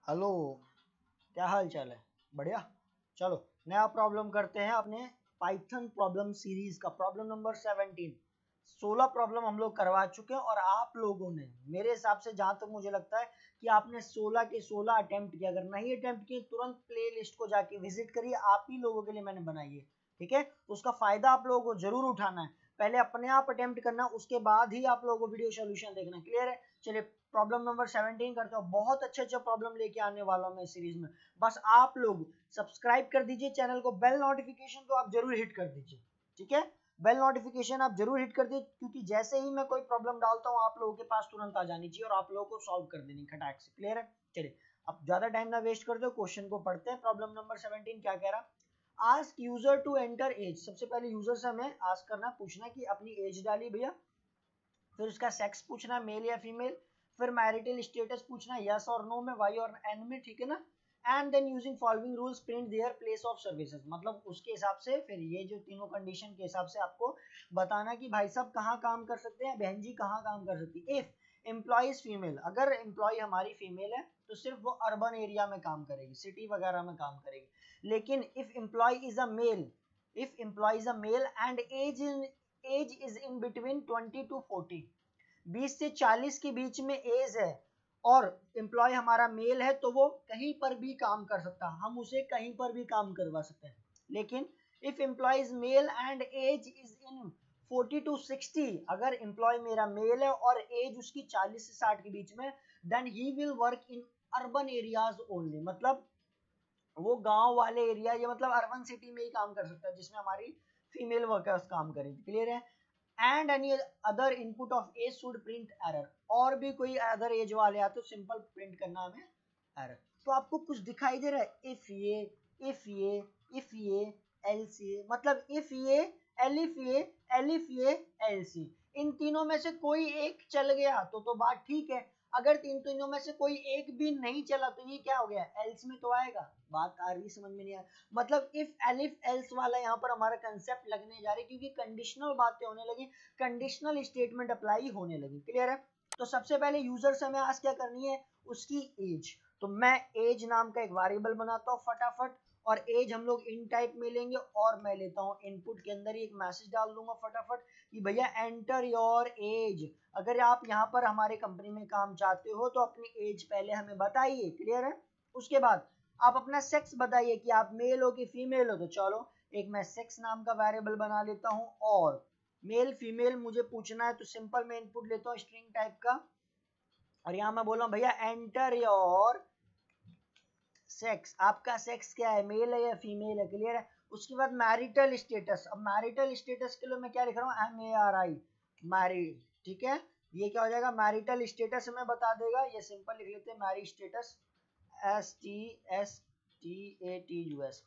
Hello, क्या हाल चाल है? बढ़िया। चलो नया प्रॉब्लम करते हैं अपने पाइथन प्रॉब्लम सीरीज का। Problem number 17। 16 प्रॉब्लम हम लोग करवा चुके हैं और आप लोगों ने मेरे हिसाब से, जहां तक मुझे लगता है कि आपने 16 के 16 अटेम्प्ट किया। अगर नहीं अटेम्प्ट किए तुरंत प्ले लिस्ट को जाके विजिट करिए, आप ही लोगों के लिए मैंने बनाई है, ठीक है? तो उसका फायदा आप लोगों को जरूर उठाना है। पहले अपने आप अटेम्प्ट करना, उसके बाद ही आप लोगों को वीडियो सोल्यूशन देखना। क्लियर है? चलिए प्रॉब्लम नंबर 17 करते हो। बहुत अच्छे अच्छे प्रॉब्लम लेके आने वाला हूं मैं सीरीज में। बस आप लोग सब्सक्राइब कर दीजिए चैनल को, बेल नोटिफिकेशन को आप जरूर हिट कर दीजिए, ठीक है? बेल नोटिफिकेशन आप जरूर हिट कर दीजिए, क्योंकि जैसे ही मैं कोई प्रॉब्लम डालता हूं आप लोगों के पास तुरंत आ जानी चाहिए और आप लोगों को सॉल्व कर देनी खटाक से। क्लियर है? चलिए अब ज्यादा टाइम ना वेस्ट कर दो, क्वेश्चन को पढ़ते हैं। प्रॉब्लम नंबर 17 क्या कह रहा? Ask user to enter age. सबसे पहले यूजर से हमें आस्क करना, पूछना कि अपनी एज डाली भैया, फिर उसका सेक्स पूछना मेल या फीमेल, फिर मैरिटल स्टेटस पूछना यस और नो में, वाई और एन में, ठीक है ना? And then using following rules print their place of services. मतलब उसके हिसाब से फिर ये जो तीनों कंडीशन के हिसाब से आपको बताना कि भाई साहब कहाँ काम कर सकते हैं, बहन जी कहाँ काम कर सकती है। इफ एम्प्लॉय इज फीमेल, अगर एम्प्लॉय हमारी फीमेल है तो सिर्फ वो अर्बन एरिया में काम करेगी, सिटी वगैरह में काम करेगी। लेकिन if employ is a male, if employ is a male and age is in between 20 to 40, 20 से 40 के बीच में एज है और एम्प्लॉय हमारा मेल है, तो वो कहीं पर भी काम कर सकता है, हम उसे कहीं पर भी काम करवा सकते हैं। लेकिन if employ is male and age is in 40 to 60, अगर एम्प्लॉय मेरा मेल है और एज उसकी 40 से 60 के बीच में, then he will work in urban areas only. मतलब वो गांव वाले एरिया, ये मतलब अर्बन सिटी में ही काम कर सकता है जिसमें हमारी फीमेल वर्कर्स काम करेंगे। क्लियर है? And any other input of age should print error. और भी कोई अदर एज वाले आते तो सिंपल प्रिंट करना हमें एरर। तो आपको कुछ दिखाई दे रहा है? इफ ये, इफ ये, इफ ये, एल्स ये, मतलब इफ ये, एलिफ ये, एलिफ ये, एल्स ये, इन तीनों में से कोई एक चल गया तो बात ठीक है। अगर तीनों में से कोई एक भी नहीं चला तो ये क्या हो गया? एल्स में तो आएगा। बात आ रही, समझ में नहीं आ रही? मतलब इफ एलिफ एल्स वाला यहाँ पर हमारा कंसेप्ट लगने जा रही, क्योंकि कंडीशनल बातें होने लगी, कंडीशनल स्टेटमेंट अप्लाई होने लगी। क्लियर है? तो सबसे पहले यूजर से हमें आज क्या करनी है? उसकी एज। तो मैं एज नाम का एक वेरिएबल बनाता हूँ फटाफट, और एज हम लोग इन टाइप में लेंगे, और मैं लेता हूँ इनपुट के अंदर ही एक मैसेज डाल दूंगा फटाफट कि भैया एंटर योर एज। अगर आप यहाँ पर हमारे कंपनी में काम चाहते हो तो अपनी एज पहले हमें बताइए। क्लियर है? उसके बाद आप अपना सेक्स बताइए कि आप मेल हो कि फीमेल हो। तो चलो एक मैं सेक्स नाम का वेरिएबल बना लेता हूँ, और मेल फीमेल मुझे पूछना है तो सिंपल मैं इनपुट लेता हूँ स्ट्रिंग टाइप का, और यहाँ मैं बोल रहा हूँ भैया एंटर योर सेक्स। आपका सेक्स क्या है, मेल है या फीमेल है? क्लियर है? उसके बाद मैरिटल स्टेटस। अब मैरिटल स्टेटस के लिए मैं क्या लिख रहा हूँ? MARI, मैरिड, ठीक है? ये क्या हो जाएगा? मैरिटल स्टेटस में बता देगा। ये सिंपल लिख लेते हैं मैरी स्टेटस, STATUS,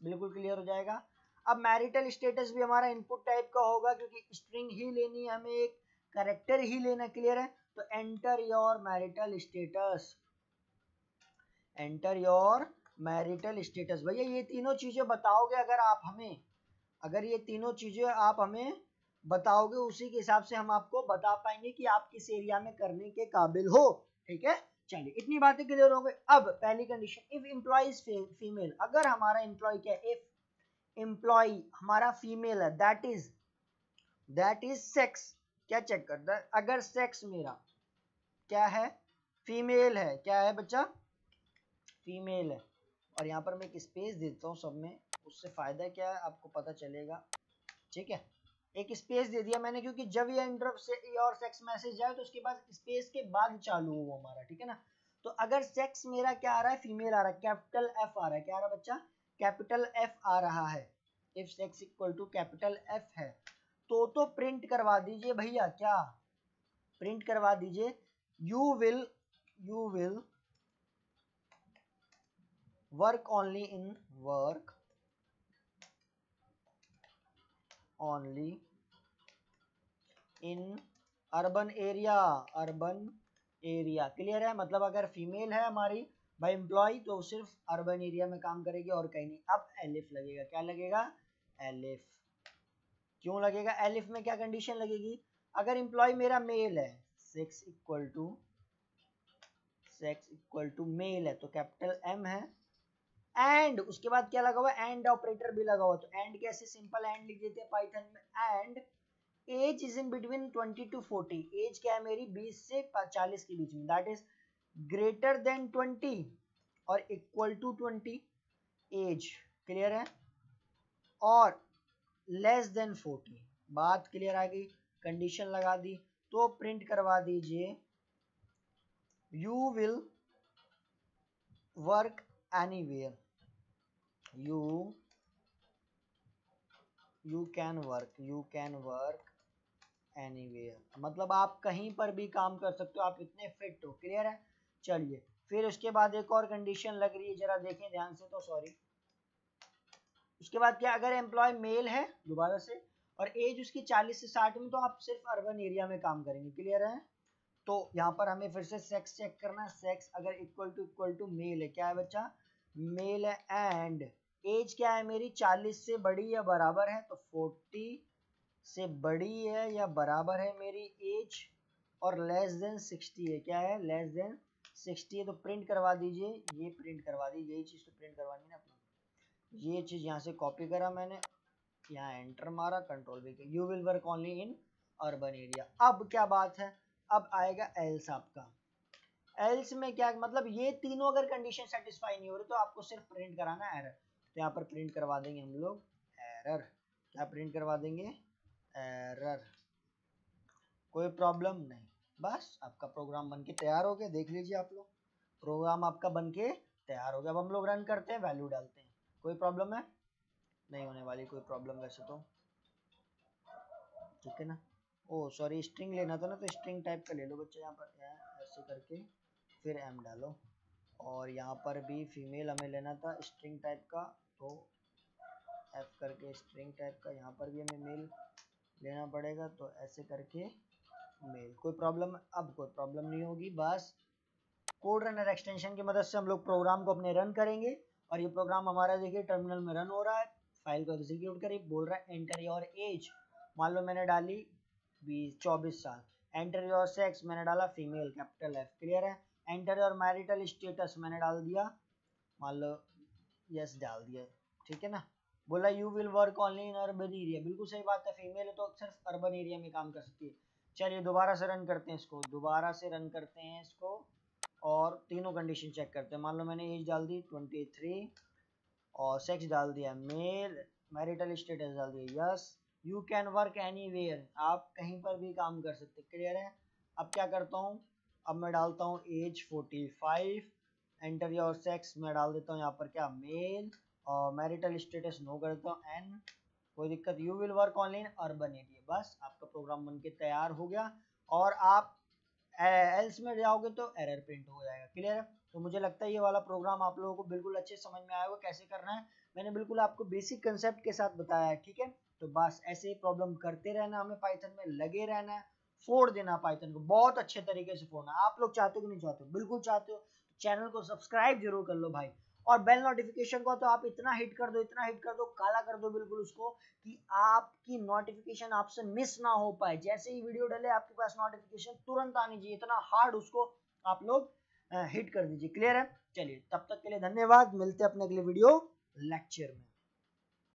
बिल्कुल क्लियर हो जाएगा। अब मैरिटल स्टेटस भी हमारा इनपुट टाइप का होगा, क्योंकि स्ट्रिंग ही लेनी है हमें, एक कैरेक्टर ही लेना। क्लियर है? तो enter your marital status, enter your marital status. भैया ये तीनों चीजें बताओगे अगर आप हमें, अगर ये तीनों चीजें आप हमें बताओगे, उसी के हिसाब से हम आपको बता पाएंगे कि आप किस एरिया में करने के काबिल हो। ठीक है? चलिए इतनी बातें क्लियर हो गई। अब पहली condition, if employ is female, अगर हमारा एम्प्लॉय क्या है? इफ एम्प्लॉय हमारा फीमेल है, दैट इज सेक्स। क्या चेक करता है? अगर सेक्स मेरा क्या है? फीमेल है। क्या है बच्चा? फीमेल है। और यहाँ पर मैं एक स्पेस देता हूँ सब में, उससे फायदा क्या है आपको पता चलेगा। ठीक है? एक स्पेस दे दिया मैंने, क्योंकि जब ये एंटर से और सेक्स मैसेज जाए तो उसके बाद स्पेस के बाद चालू हो वो हमारा। ठीक है ना? तो अगर सेक्स मेरा क्या आ रहा है? फीमेल आ रहा है, कैपिटल एफ आ रहा है। क्या आ रहा है बच्चा? कैपिटल एफ आ रहा है। If sex equal to capital F है तो प्रिंट करवा दीजिए भैया। क्या प्रिंट करवा दीजिए? You will work only in urban area. Clear है? मतलब अगर फीमेल है हमारी भाई एम्प्लॉय तो सिर्फ अर्बन एरिया में काम करेगी और कहीं नहीं। अब एलिफ लगेगा। क्या लगेगा? एलिफ। क्यों लगेगा एलिफ में? क्या कंडीशन लगेगी? अगर एम्प्लॉय मेरा मेल है, sex equal to sex equal to male है तो कैपिटल M है, एंड उसके बाद क्या लगा हुआ है, एंड ऑपरेटर भी लगा हुआ, तो एंड कैसे सिंपल एंड लिख देते हैं पाइथन में, and age is in between 20 to 40, age क्या है मेरी 20 से 40 के बीच में, दैट इज ग्रेटर देन 20 और इक्वल टू 20 एज, क्लियर है, और लेस देन 40, बात क्लियर आ गई, कंडीशन लगा दी, तो प्रिंट करवा दीजिए you will work anywhere, you can work anywhere, मतलब आप कहीं पर भी काम कर सकते हो, आप इतने फिट हो, क्लियर है। चलिए फिर उसके बाद एक और कंडीशन लग रही है, जरा देखें ध्यान से, तो सॉरी, उसके बाद क्या, अगर एम्प्लॉय मेल है दोबारा से और एज उसकी 40 से 60 में, तो आप सिर्फ अर्बन एरिया में काम करेंगे, क्लियर है। तो यहाँ पर हमें फिर से सेक्स चेक करना है, सेक्स अगर इक्वल टू मेल है, क्या है बच्चा, मेल है, एंड एज क्या है मेरी 40 से बड़ी या बराबर है, तो 40 से बड़ी है या बराबर है मेरी एज, और लेस देन 60 है, क्या है, लेस देन 60 है, तो प्रिंट करवा दीजिए, ये प्रिंट करवा दीजिए, यही चीज़ तो प्रिंट करवानी है ना अपनी, ये चीज़ यहाँ से कॉपी करा मैंने, यहाँ एंटर मारा, कंट्रोल भी किया, you will work only in urban area. अब क्या बात है, अब आएगा एल्स आपका, एल्स में क्या मतलब, ये तीनों अगर कंडीशन सेटिस्फाई नहीं हो रही तो आपको सिर्फ प्रिंट कराना एरर, तो यहाँ पर प्रिंट करवा देंगे हम लोग एरर, क्या प्रिंट करवा देंगे, एरर, कोई प्रॉब्लम नहीं, बस आपका प्रोग्राम बनके तैयार हो गया, देख लीजिए आप लोग, प्रोग्राम आपका बनके तैयार हो गया। अब हम लोग रन करते हैं, वैल्यू डालते हैं, कोई प्रॉब्लम है, नहीं होने वाली कोई प्रॉब्लम वैसे तो, ठीक है ना। ओ सॉरी, स्ट्रिंग लेना था ना, तो स्ट्रिंग टाइप का ले लो बच्चे, यहाँ पर ऐसे करके फिर M डालो, और यहाँ पर भी फीमेल हमें लेना था स्ट्रिंग टाइप का, तो F करके स्ट्रिंग टाइप का, यहाँ पर भी हमें मेल लेना पड़ेगा, तो ऐसे करके मेल, कोई प्रॉब्लम, अब कोई प्रॉब्लम नहीं होगी, बस कोड रनर एक्सटेंशन की मदद से हम लोग प्रोग्राम को अपने रन करेंगे, और ये प्रोग्राम हमारा देखिए टर्मिनल में रन हो रहा है, फाइल को एग्जीक्यूट करिए, बोल रहा है एंटर योर एज, मान लो मैंने डाली 24 साल, एंटर योर सेक्स मैंने डाला फीमेल, कैपिटल F, क्लियर है, एंटर योर मैरिटल स्टेटस मैंने डाल दिया, मान लो यस डाल दिया, ठीक है ना। बोला you will work only in urban area, बिल्कुल सही बात है, फीमेल है तो सिर्फ अर्बन एरिया में काम कर सकती है। चलिए दोबारा से रन करते हैं इसको, दोबारा से रन करते हैं इसको, और तीनों कंडीशन चेक करते हैं, मान लो मैंने एज डाल दी 23 और सेक्स डाल दिया मेल, मैरिटल स्टेटस डाल दिया yes, you can work anywhere, आप कहीं पर भी काम कर सकते, क्लियर है। अब क्या करता हूँ, अब मैं डालता हूँ एज 45, एंटर योर सेक्स मैं डाल देता हूँ यहाँ पर क्या मेल, और मैरिटल स्टेटस नो कर देता हूँ एन, कोई दिक्कत, you will work only in urban area, बस आपका प्रोग्राम बनके तैयार हो गया, और आप एल्स में जाओगे तो एरर प्रिंट हो जाएगा, क्लियर है। तो मुझे लगता है ये वाला प्रोग्राम आप लोगों को बिल्कुल अच्छे समझ में आया होगा कैसे करना है, मैंने बिल्कुल आपको बेसिक कंसेप्ट के साथ बताया है, ठीक है। तो बस ऐसे प्रॉब्लम करते रहना, हमें पाइथन में लगे रहना है, फोड़ देना पाइथन को, बहुत अच्छे तरीके से फोड़ना, आप लोग चाहते हो कि नहीं चाहते हो, बिल्कुल चाहते हो, चैनल को सब्सक्राइब जरूर कर लो भाई, और बेल नोटिफिकेशन को तो आप इतना हिट कर दो, इतना हिट कर दो, काला कर दो बिल्कुल उसको, कि आपकी नोटिफिकेशन आपसे मिस ना हो पाए, जैसे ही वीडियो डले आपके पास नोटिफिकेशन तुरंत आनी चाहिए, इतना हार्ड उसको आप लोग हिट कर दीजिए, क्लियर है। चलिए तब तक के लिए धन्यवाद, मिलते हैं अपने अगले वीडियो लेक्चर में।